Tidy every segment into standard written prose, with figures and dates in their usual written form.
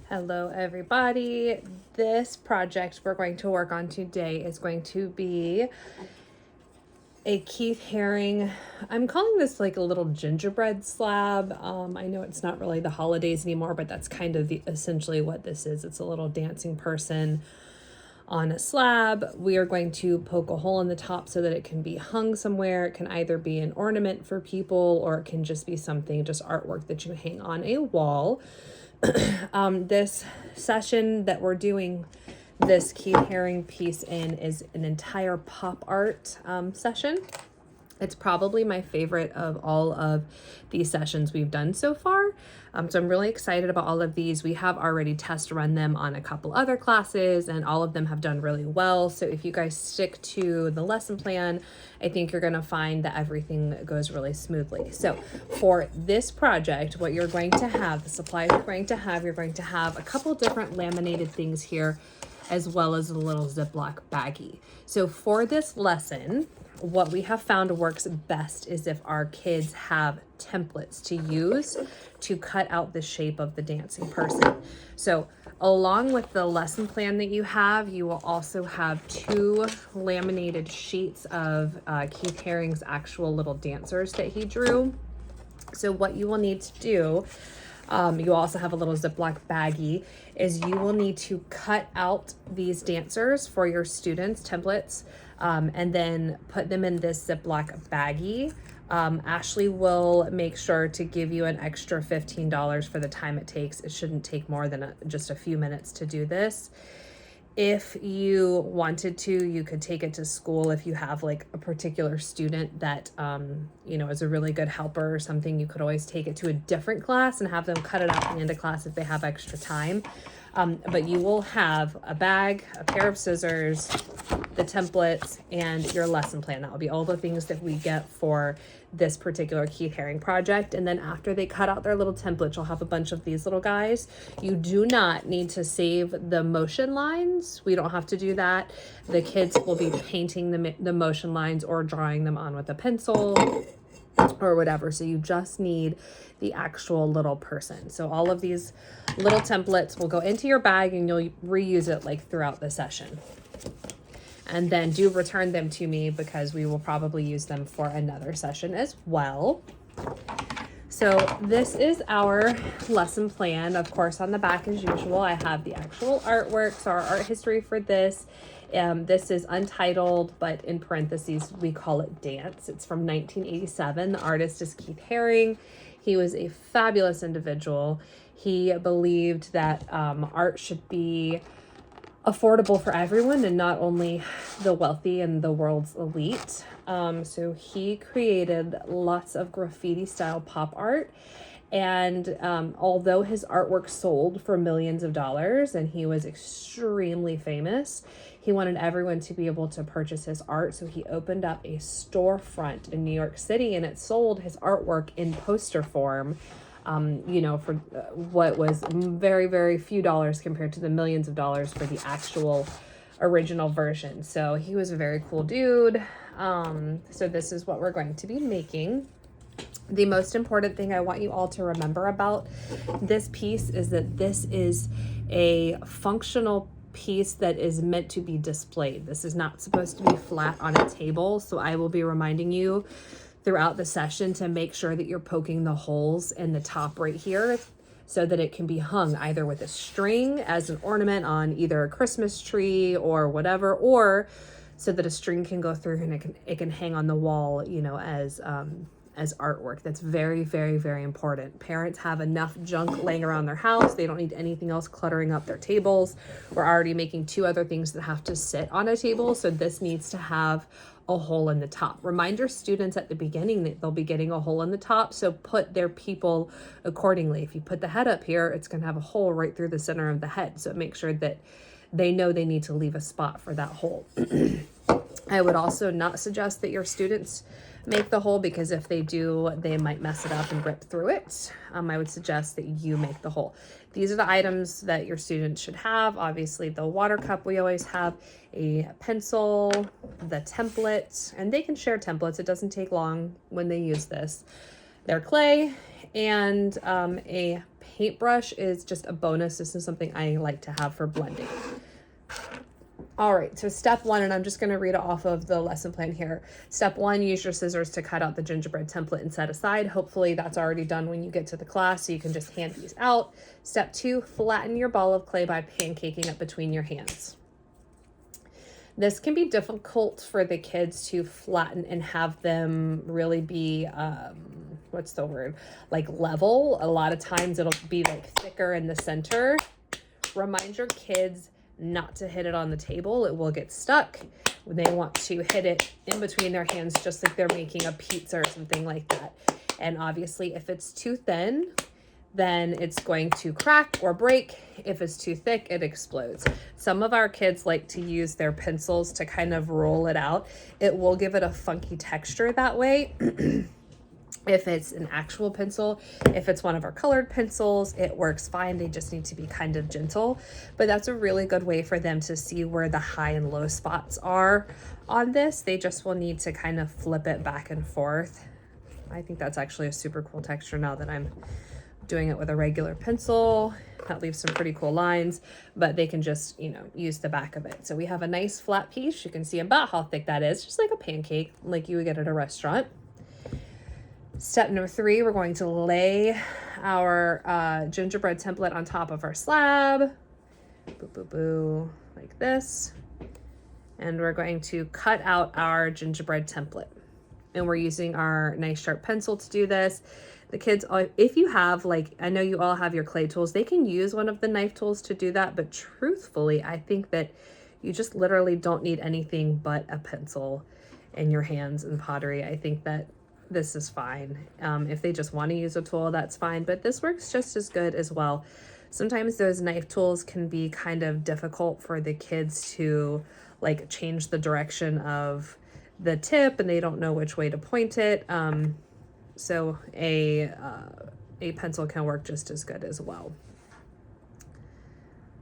Hello everybody. This project we're going to work on today is going to be a Keith Haring. I'm calling this like a little gingerbread slab. I know it's not really the holidays anymore, but that's kind of essentially what this is. It's a little dancing person on a slab. We are going to poke a hole in the top so that it can be hung somewhere. It can either be an ornament for people or it can just be something, just artwork that you hang on a wall. This session that we're doing this Keith Haring piece in is an entire pop art session. It's probably my favorite of all of these sessions we've done so far. So I'm really excited about all of these. We have already test run them on a couple other classes and all of them have done really well. So if you guys stick to the lesson plan, I think you're gonna find that everything goes really smoothly. So for this project, what you're going to have, the supplies you're going to have a couple different laminated things here, as well as a little Ziploc baggie. So for this lesson, what we have found works best is if our kids have templates to use to cut out the shape of the dancing person. So along with the lesson plan that you will also have 2 laminated sheets of Keith Haring's actual little dancers that he drew. So what you will need to do, you also have a little Ziploc baggie, is you will need to cut out these dancers for your students' templates and then put them in this Ziploc baggie. Ashley will make sure to give you an extra $15 for the time it takes. It shouldn't take more than just a few minutes to do this. If you wanted to, you could take it to school. If you have like a particular student that, is a really good helper or something, you could always take it to a different class and have them cut it out at the end of class if they have extra time. But you will have a bag, a pair of scissors, the templates, and your lesson plan. That will be all the things that we get for this particular Keith Haring project. And then after they cut out their little templates, you'll have a bunch of these little guys. You do not need to save the motion lines. We don't have to do that. The kids will be painting the motion lines or drawing them on with a pencil or whatever. So you just need the actual little person. So all of these little templates will go into your bag and you'll reuse it like throughout the session. And then do return them to me because we will probably use them for another session as well. So this is our lesson plan. Of course, on the back as usual, I have the actual artwork. So our art history for this. This is untitled, but in parentheses, we call it Dance. It's from 1987. The artist is Keith Haring. He was a fabulous individual. He believed that art should be affordable for everyone and not only the wealthy and the world's elite. So he created lots of graffiti style pop art. And although his artwork sold for millions of dollars and he was extremely famous, he wanted everyone to be able to purchase his art. So he opened up a storefront in New York City and it sold his artwork in poster form. For what was very, very few dollars compared to the millions of dollars for the actual original version. So he was a very cool dude. So this is what we're going to be making. The most important thing I want you all to remember about this piece is that this is a functional piece that is meant to be displayed. This is not supposed to be flat on a table. So I will be reminding you throughout the session to make sure that you're poking the holes in the top right here so that it can be hung either with a string as an ornament on either a Christmas tree or whatever, or so that a string can go through and it can hang on the wall, as artwork. That's very, very, very important. Parents have enough junk laying around their house. They don't need anything else cluttering up their tables. We're already making 2 other things that have to sit on a table. So this needs to have a hole in the top. Remind your students at the beginning that they'll be getting a hole in the top. So put their people accordingly. If you put the head up here, it's going to have a hole right through the center of the head. So make sure that they know they need to leave a spot for that hole. I would also not suggest that your students make the hole because if they do, they might mess it up and rip through it. I would suggest that you make the hole. These are the items that your students should have. Obviously the water cup, we always have a pencil, the template, and they can share templates. It doesn't take long when they use this. Their clay and a paintbrush is just a bonus. This is something I like to have for blending. All right, so step one, and I'm just going to read it off of the lesson plan here. Step one, use your scissors to cut out the gingerbread template and set aside. Hopefully that's already done when you get to the class, so you can just hand these out. Step two, flatten your ball of clay by pancaking it between your hands. This can be difficult for the kids to flatten and have them really be, what's the word? Like level. A lot of times it'll be like thicker in the center. Remind your kids not to hit it on the table. It will get stuck. They want to hit it in between their hands, just like they're making a pizza or something like that. And obviously if it's too thin, then it's going to crack or break. If it's too thick, it explodes. Some of our kids like to use their pencils to kind of roll it out. It will give it a funky texture that way. If it's an actual pencil, if it's one of our colored pencils, it works fine. They just need to be kind of gentle, but that's a really good way for them to see where the high and low spots are on this. They just will need to kind of flip it back and forth. I think that's actually a super cool texture now that I'm doing it with a regular pencil. That leaves some pretty cool lines, but they can just, you know, use the back of it. So we have a nice flat piece. You can see about how thick that is, just like a pancake, like you would get at a restaurant. Step number three, we're going to lay our gingerbread template on top of our slab. Boo, boo, boo, like this. And we're going to cut out our gingerbread template. And we're using our nice sharp pencil to do this. The kids, if you have, like, I know you all have your clay tools, they can use one of the knife tools to do that. But truthfully, I think that you just literally don't need anything but a pencil in your hands in pottery. I think that this is fine. If they just want to use a tool, that's fine, but this works just as good as well. Sometimes those knife tools can be kind of difficult for the kids to like change the direction of the tip, and they don't know which way to point it. So a pencil can work just as good as well.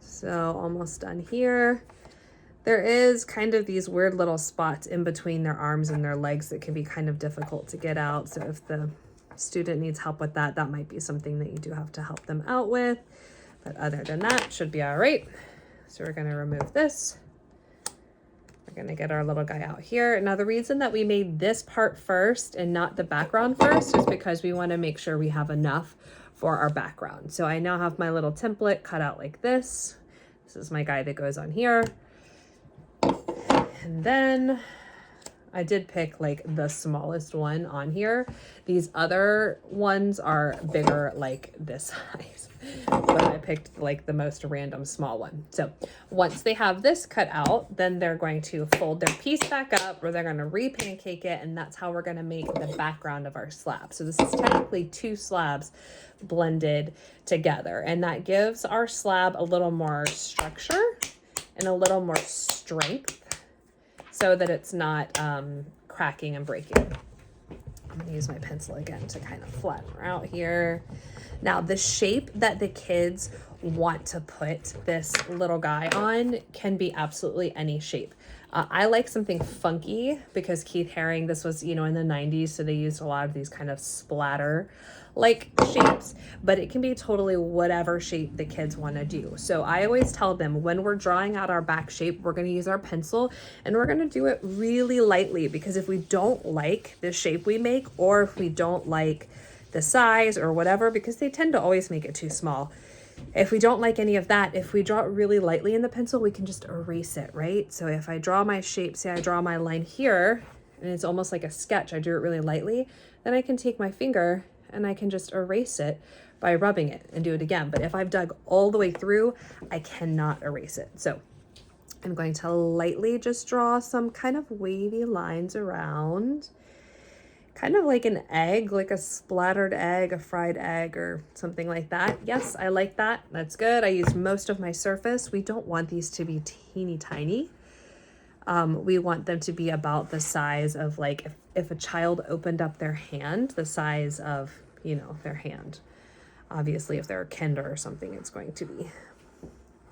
So almost done here. There is kind of these weird little spots in between their arms and their legs that can be kind of difficult to get out. So if the student needs help with that, that might be something that you do have to help them out with. But other than that, should be all right. So we're going to remove this. We're going to get our little guy out here. Now, the reason that we made this part first and not the background first is because we want to make sure we have enough for our background. So I now have my little template cut out like this. This is my guy that goes on here. And then I did pick like the smallest one on here. These other ones are bigger, like this size, but I picked like the most random small one. So once they have this cut out, then they're going to fold their piece back up, or they're going to re-pancake it, and that's how we're going to make the background of our slab. So this is technically two slabs blended together, and that gives our slab a little more structure and a little more strength, so that it's not cracking and breaking. I'm gonna use my pencil again to kind of flatten her out here. Now, the shape that the kids want to put this little guy on can be absolutely any shape. I like something funky because Keith Haring, this was, you know, in the 90s, so they used a lot of these kind of splatter like shapes, but it can be totally whatever shape the kids want to do. So I always tell them when we're drawing out our back shape, we're going to use our pencil and we're going to do it really lightly, because if we don't like the shape we make, or if we don't like the size or whatever, because they tend to always make it too small. If we don't like any of that, if we draw it really lightly in the pencil, we can just erase it, right? So if I draw my shape, say I draw my line here, and it's almost like a sketch, I do it really lightly, then I can take my finger and I can just erase it by rubbing it and do it again. But if I've dug all the way through, I cannot erase it. So I'm going to lightly just draw some kind of wavy lines around, kind of like an egg, like a splattered egg, a fried egg or something like that. Yes, I like that. That's good. I used most of my surface. We don't want these to be teeny tiny. We want them to be about the size of, like, if a child opened up their hand, the size of, you know, their hand. Obviously, if they're a kinder or something, it's going to be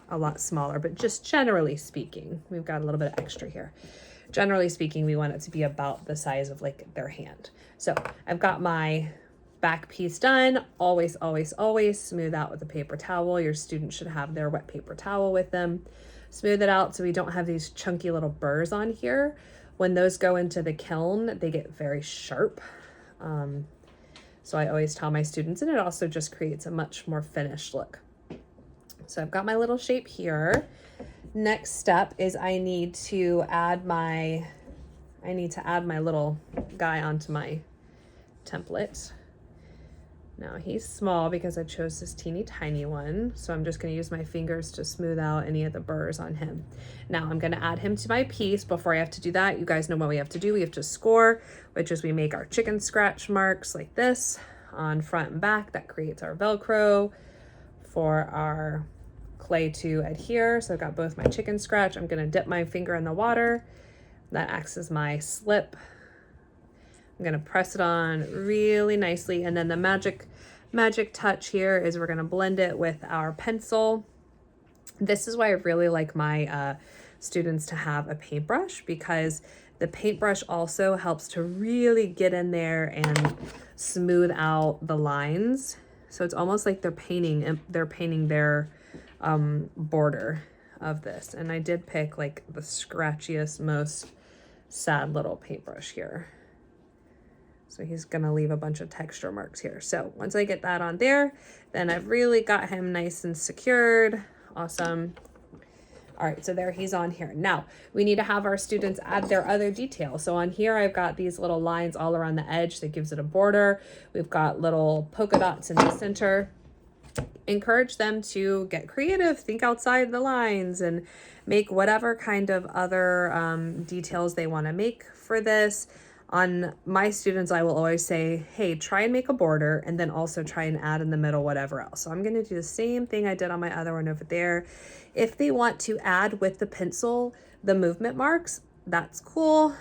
a lot smaller, but just generally speaking, we've got a little bit of extra here. Generally speaking, we want it to be about the size of like their hand. So I've got my Back piece done. Always, always, always smooth out with a paper towel. Your student should have their wet paper towel with them. Smooth it out so we don't have these chunky little burrs on here. When those go into the kiln, they get very sharp. So I always tell my students, and it also just creates a much more finished look. So I've got my little shape here. Next step is I need to add my little guy onto my template. Now he's small because I chose this teeny tiny one. So I'm just gonna use my fingers to smooth out any of the burrs on him. Now I'm gonna add him to my piece. Before I have to do that, you guys know what we have to do. We have to score, which is we make our chicken scratch marks like this on front and back. That creates our Velcro for our clay to adhere. So I've got both my chicken scratch. I'm gonna dip my finger in the water. That acts as my slip. I'm gonna press it on really nicely, and then the magic touch here is we're gonna blend it with our pencil. This is why I really like my students to have a paintbrush, because the paintbrush also helps to really get in there and smooth out the lines. So it's almost like they're painting their border of this. And I did pick like the scratchiest, most sad little paintbrush here. So he's gonna leave a bunch of texture marks here. So once I get that on there, then I've really got him nice and secured. Awesome. All right, so there he's on here. Now we need to have our students add their other details. So on here, I've got these little lines all around the edge that gives it a border. We've got little polka dots in the center. Encourage them to get creative, think outside the lines, and make whatever kind of other details they wanna make for this. On my students, I will always say, hey, try and make a border, and then also try and add in the middle whatever else. So I'm gonna do the same thing I did on my other one over there. If they want to add with the pencil the movement marks, that's cool.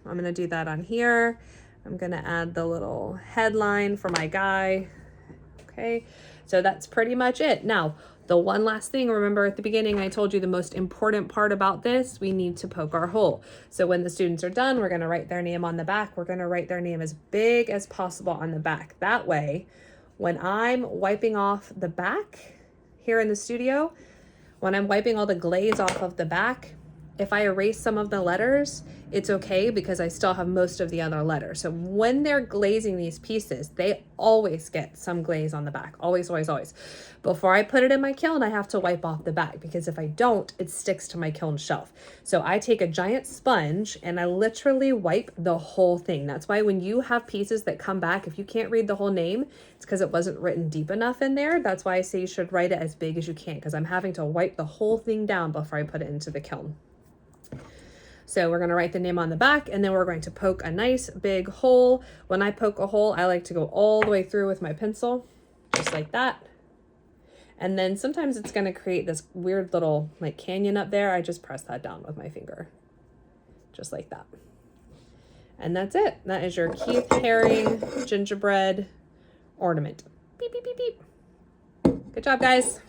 I'm gonna do that on here. I'm gonna add the little headline for my guy. Okay, so that's pretty much it. Now, the one last thing, remember at the beginning, I told you the most important part about this, we need to poke our hole. So when the students are done, we're gonna write their name on the back. We're gonna write their name as big as possible on the back. That way, when I'm wiping off the back here in the studio, when I'm wiping all the glaze off of the back, if I erase some of the letters, it's okay because I still have most of the other letters. So when they're glazing these pieces, they always get some glaze on the back. Always, always, always. Before I put it in my kiln, I have to wipe off the back, because if I don't, it sticks to my kiln shelf. So I take a giant sponge and I literally wipe the whole thing. That's why when you have pieces that come back, if you can't read the whole name, it's because it wasn't written deep enough in there. That's why I say you should write it as big as you can, because I'm having to wipe the whole thing down before I put it into the kiln. So we're going to write the name on the back, and then we're going to poke a nice big hole. When I poke a hole, I like to go all the way through with my pencil, just like that. And then sometimes it's going to create this weird little like canyon up there. I just press that down with my finger, just like that. And that's it. That is your Keith Haring gingerbread ornament. Beep, beep, beep, beep. Good job, guys.